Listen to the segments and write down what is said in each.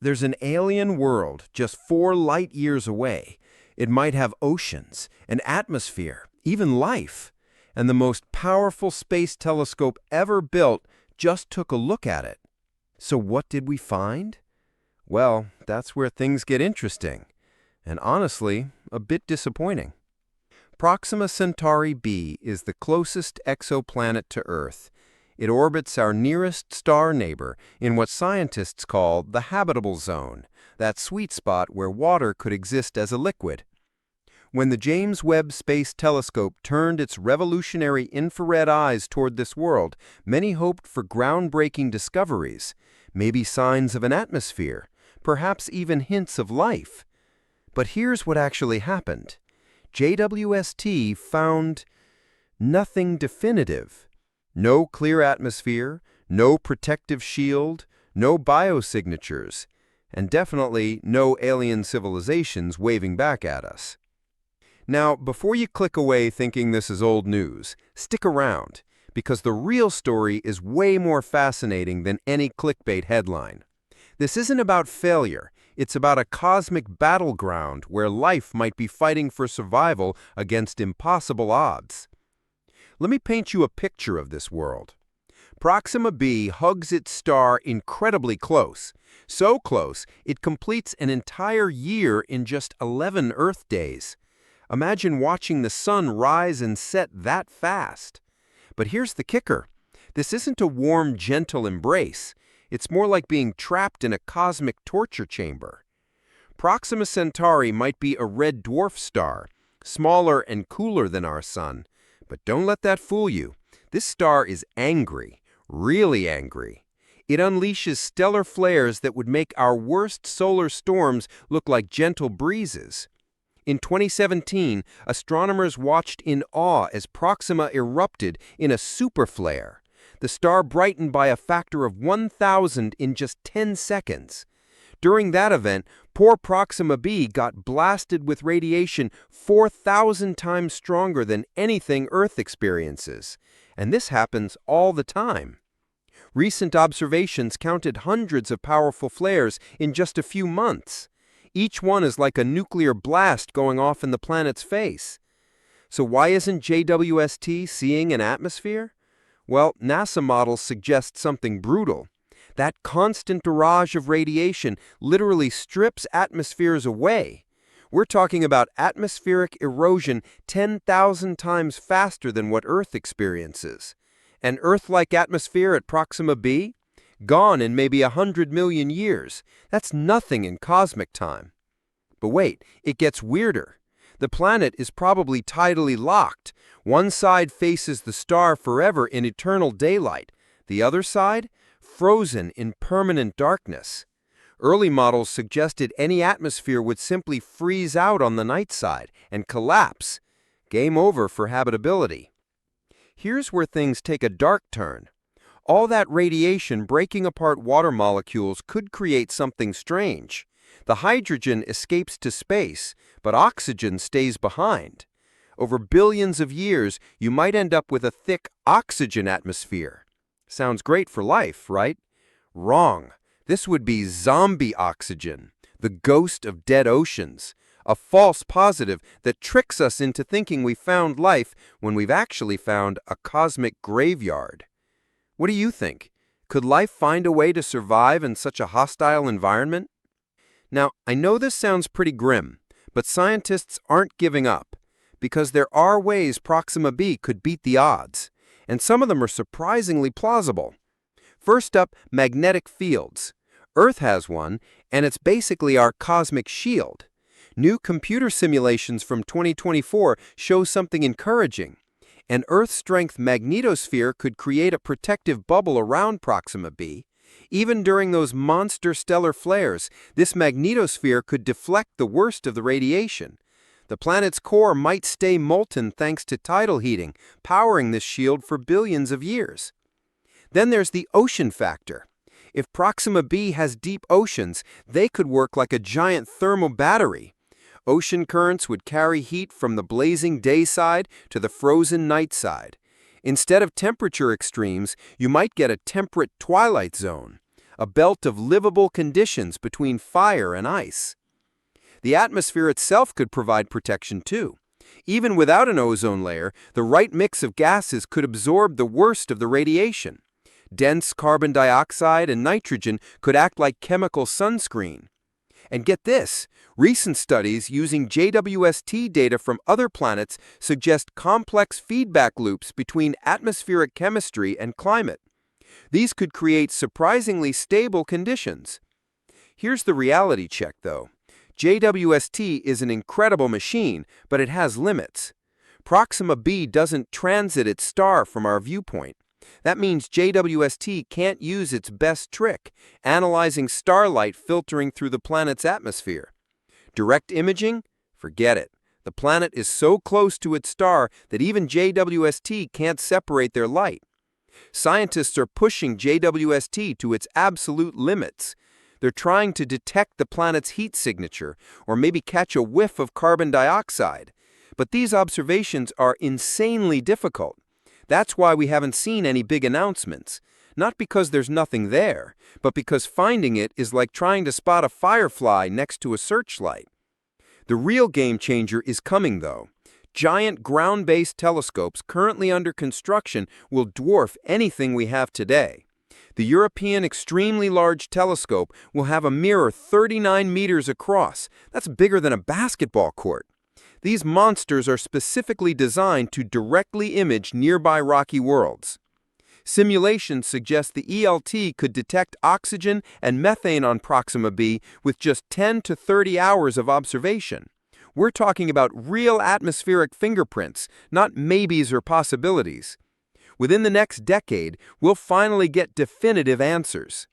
There's an alien world just 4 light years away. It might have oceans, an atmosphere, even life. And the most powerful space telescope ever built just took a look at it. So what did we find? Well, that's where things get interesting. And honestly, a bit disappointing. Proxima Centauri b is the closest exoplanet to Earth. It orbits our nearest star neighbor in what scientists call the habitable zone, that sweet spot where water could exist as a liquid. When the James Webb Space Telescope turned its revolutionary infrared eyes toward this world, many hoped for groundbreaking discoveries, maybe signs of an atmosphere, perhaps even hints of life. But here's what actually happened. JWST found nothing definitive. No clear atmosphere, no protective shield, no biosignatures, and definitely no alien civilizations waving back at us. Now, before you click away thinking this is old news, stick around, because the real story is way more fascinating than any clickbait headline. This isn't about failure. It's about a cosmic battleground where life might be fighting for survival against impossible odds. Let me paint you a picture of this world. Proxima b hugs its star incredibly close. So close, it completes an entire year in just 11 Earth days. Imagine watching the sun rise and set that fast. But here's the kicker. This isn't a warm, gentle embrace. It's more like being trapped in a cosmic torture chamber. Proxima Centauri might be a red dwarf star, smaller and cooler than our sun. But don't let that fool you. This star is angry, really angry. It unleashes stellar flares that would make our worst solar storms look like gentle breezes. In 2017, astronomers watched in awe as Proxima erupted in a superflare. The star brightened by a factor of 1,000 in just 10 seconds. During that event, poor Proxima b got blasted with radiation 4,000 times stronger than anything Earth experiences. And this happens all the time. Recent observations counted hundreds of powerful flares in just a few months. Each one is like a nuclear blast going off in the planet's face. So why isn't JWST seeing an atmosphere? Well, NASA models suggest something brutal. That constant barrage of radiation literally strips atmospheres away. We're talking about atmospheric erosion 10,000 times faster than what Earth experiences. An Earth-like atmosphere at Proxima b? Gone in maybe 100 million years. That's nothing in cosmic time. But wait, it gets weirder. The planet is probably tidally locked. One side faces the star forever in eternal daylight. The other side? Frozen in permanent darkness. Early models suggested any atmosphere would simply freeze out on the night side and collapse. Game over for habitability. Here's where things take a dark turn. All that radiation breaking apart water molecules could create something strange. The hydrogen escapes to space, but oxygen stays behind. Over billions of years, you might end up with a thick oxygen atmosphere. Sounds great for life, right? Wrong. This would be zombie oxygen, the ghost of dead oceans, a false positive that tricks us into thinking we found life when we've actually found a cosmic graveyard. What do you think? Could life find a way to survive in such a hostile environment? Now, I know this sounds pretty grim, but scientists aren't giving up, because there are ways Proxima b could beat the odds, and some of them are surprisingly plausible. First up, magnetic fields. Earth has one, and it's basically our cosmic shield. New computer simulations from 2024 show something encouraging. An Earth-strength magnetosphere could create a protective bubble around Proxima b. Even during those monster stellar flares, this magnetosphere could deflect the worst of the radiation. The planet's core might stay molten thanks to tidal heating, powering this shield for billions of years. Then there's the ocean factor. If Proxima b has deep oceans, they could work like a giant thermal battery. Ocean currents would carry heat from the blazing day side to the frozen night side. Instead of temperature extremes, you might get a temperate twilight zone, a belt of livable conditions between fire and ice. The atmosphere itself could provide protection too. Even without an ozone layer, the right mix of gases could absorb the worst of the radiation. Dense carbon dioxide and nitrogen could act like chemical sunscreen. And get this, recent studies using JWST data from other planets suggest complex feedback loops between atmospheric chemistry and climate. These could create surprisingly stable conditions. Here's the reality check, though. JWST is an incredible machine, but it has limits. Proxima b doesn't transit its star from our viewpoint. That means JWST can't use its best trick, analyzing starlight filtering through the planet's atmosphere. Direct imaging? Forget it. The planet is so close to its star that even JWST can't separate their light. Scientists are pushing JWST to its absolute limits. They're trying to detect the planet's heat signature, or maybe catch a whiff of carbon dioxide. But these observations are insanely difficult. That's why we haven't seen any big announcements. Not because there's nothing there, but because finding it is like trying to spot a firefly next to a searchlight. The real game changer is coming, though. Giant ground-based telescopes currently under construction will dwarf anything we have today. The European Extremely Large Telescope will have a mirror 39 meters across. That's bigger than a basketball court. These monsters are specifically designed to directly image nearby rocky worlds. Simulations suggest the ELT could detect oxygen and methane on Proxima b with just 10 to 30 hours of observation. We're talking about real atmospheric fingerprints, not maybes or possibilities. Within the next decade, we'll finally get definitive answers.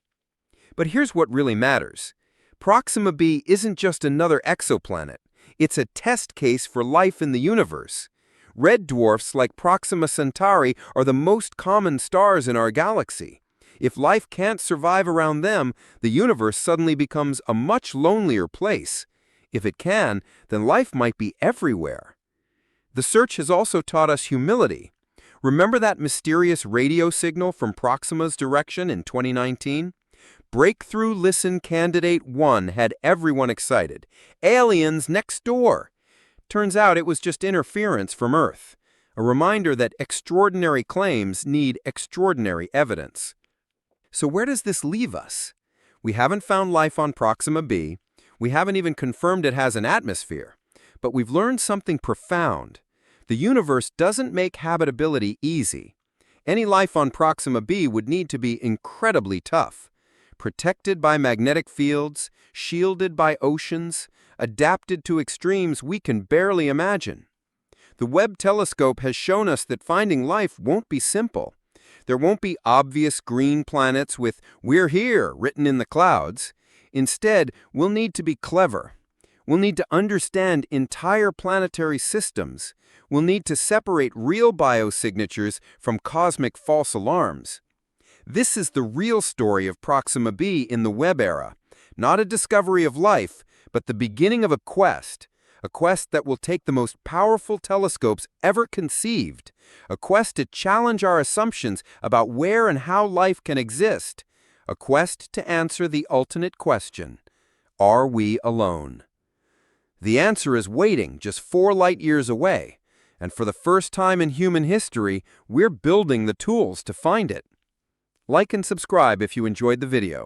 But here's what really matters. Proxima b isn't just another exoplanet. It's a test case for life in the universe. Red dwarfs like Proxima Centauri are the most common stars in our galaxy. If life can't survive around them, the universe suddenly becomes a much lonelier place. If it can, then life might be everywhere. The search has also taught us humility. Remember that mysterious radio signal from Proxima's direction in 2019? Breakthrough Listen Candidate 1 had everyone excited. Aliens next door! Turns out it was just interference from Earth. A reminder that extraordinary claims need extraordinary evidence. So where does this leave us? We haven't found life on Proxima b. We haven't even confirmed it has an atmosphere. But we've learned something profound. The universe doesn't make habitability easy. Any life on Proxima b would need to be incredibly tough. Protected by magnetic fields, shielded by oceans, adapted to extremes we can barely imagine. The Webb telescope has shown us that finding life won't be simple. There won't be obvious green planets with "We're here" written in the clouds. Instead, we'll need to be clever. We'll need to understand entire planetary systems. We'll need to separate real biosignatures from cosmic false alarms. This is the real story of Proxima b in the Webb era. Not a discovery of life, but the beginning of a quest that will take the most powerful telescopes ever conceived, a quest to challenge our assumptions about where and how life can exist, a quest to answer the ultimate question: are we alone? The answer is waiting just 4 light-years away, and for the first time in human history, we're building the tools to find it. Like and subscribe if you enjoyed the video.